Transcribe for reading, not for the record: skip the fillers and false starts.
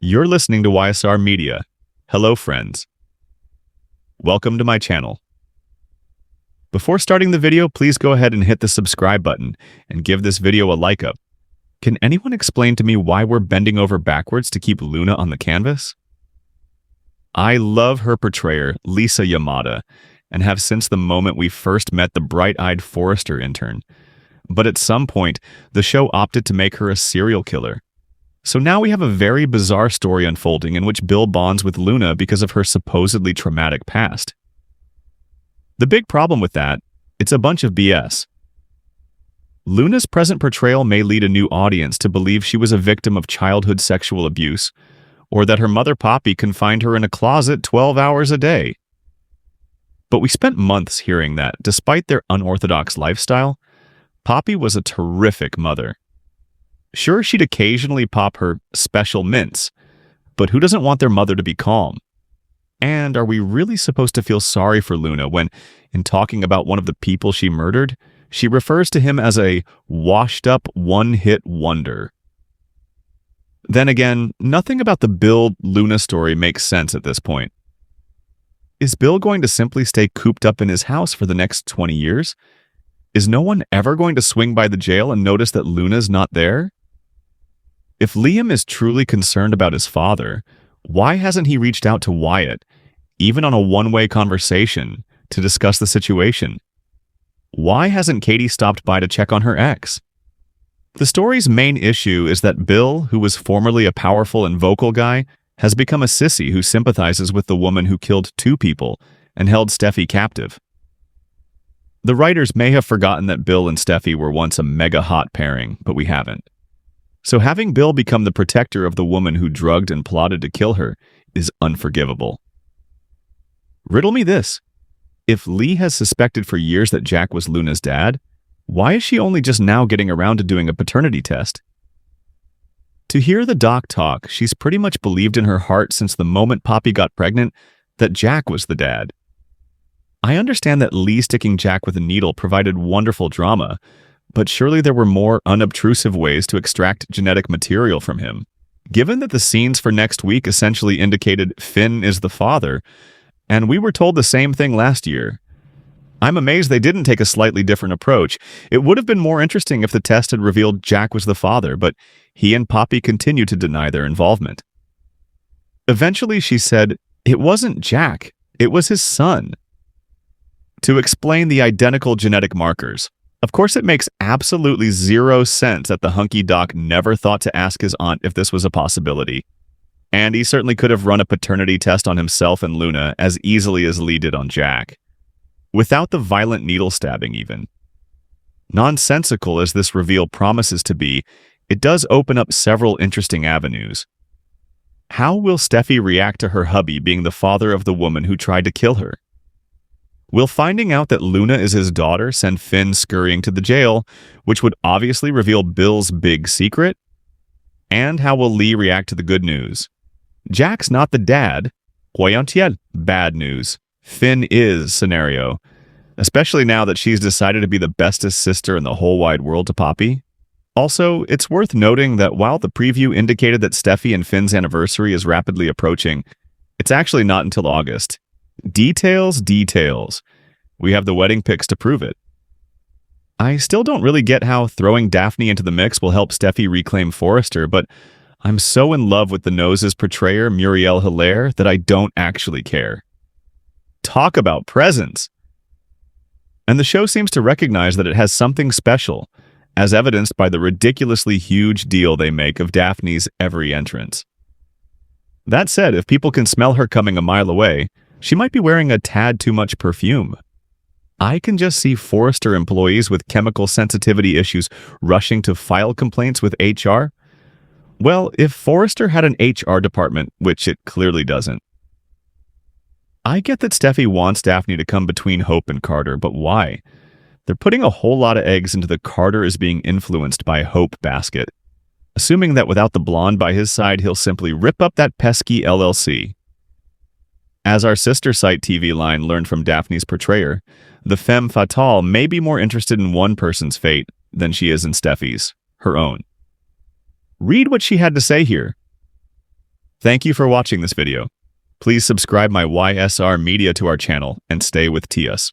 You're listening to YSR Media. Hello, friends. Welcome to my channel. Before starting the video, please go ahead and hit the subscribe button and give this video a like up. Can anyone explain to me why we're bending over backwards to keep Luna on the canvas? I love her portrayer, Lisa Yamada, and have since the moment we first met the bright-eyed Forrester intern. But at some point, the show opted to make her a serial killer. So now we have a very bizarre story unfolding in which Bill bonds with Luna because of her supposedly traumatic past. The big problem with that, it's a bunch of BS. Luna's present portrayal may lead a new audience to believe she was a victim of childhood sexual abuse, or that her mother Poppy confined her in a closet 12 hours a day. But we spent months hearing that, despite their unorthodox lifestyle, Poppy was a terrific mother. Sure, she'd occasionally pop her special mints, but who doesn't want their mother to be calm? And are we really supposed to feel sorry for Luna when, in talking about one of the people she murdered, she refers to him as a washed-up one-hit wonder? Then again, nothing about the Bill-Luna story makes sense at this point. Is Bill going to simply stay cooped up in his house for the next 20 years? Is no one ever going to swing by the jail and notice that Luna's not there? If Liam is truly concerned about his father, why hasn't he reached out to Wyatt, even on a one-way conversation, to discuss the situation? Why hasn't Katie stopped by to check on her ex? The story's main issue is that Bill, who was formerly a powerful and vocal guy, has become a sissy who sympathizes with the woman who killed 2 people and held Steffy captive. The writers may have forgotten that Bill and Steffy were once a mega-hot pairing, but we haven't. So having Bill become the protector of the woman who drugged and plotted to kill her is unforgivable. Riddle me this. If Lee has suspected for years that Jack was Luna's dad, why is she only just now getting around to doing a paternity test? To hear the doc talk, she's pretty much believed in her heart since the moment Poppy got pregnant that Jack was the dad. I understand that Lee sticking Jack with a needle provided wonderful drama, but surely there were more unobtrusive ways to extract genetic material from him. Given that the scenes for next week essentially indicated Finn is the father, and we were told the same thing last year, I'm amazed they didn't take a slightly different approach. It would have been more interesting if the test had revealed Jack was the father, but he and Poppy continued to deny their involvement. Eventually she said, it wasn't Jack, it was his son. To explain the identical genetic markers. Of course, it makes absolutely zero sense that the hunky doc never thought to ask his aunt if this was a possibility. And he certainly could have run a paternity test on himself and Luna as easily as Lee did on Jack. Without the violent needle stabbing even. Nonsensical as this reveal promises to be, it does open up several interesting avenues. How will Steffy react to her hubby being the father of the woman who tried to kill her? Will finding out that Luna is his daughter send Finn scurrying to the jail, which would obviously reveal Bill's big secret? And how will Lee react to the good news? Jack's not the dad. Poyontiel, bad news. Finn is scenario. Especially now that she's decided to be the bestest sister in the whole wide world to Poppy. Also, it's worth noting that while the preview indicated that Steffy and Finn's anniversary is rapidly approaching, it's actually not until August. Details, details. We have the wedding pics to prove it. I still don't really get how throwing Daphne into the mix will help Steffy reclaim Forrester, but I'm so in love with the Nose's portrayer, Muriel Hilaire, that I don't actually care. Talk about presence! And the show seems to recognize that it has something special, as evidenced by the ridiculously huge deal they make of Daphne's every entrance. That said, if people can smell her coming a mile away, she might be wearing a tad too much perfume. I can just see Forrester employees with chemical sensitivity issues rushing to file complaints with HR. Well, if Forrester had an HR department, which it clearly doesn't. I get that Steffy wants Daphne to come between Hope and Carter, but why? They're putting a whole lot of eggs into the Carter is being influenced by Hope basket, assuming that without the blonde by his side, he'll simply rip up that pesky LLC. As our sister site TV line learned from Daphne's portrayer, the femme fatale may be more interested in one person's fate than she is in Steffy's, her own. Read what she had to say here. Thank you for watching this video. Please subscribe my YSR Media to our channel and stay with TS.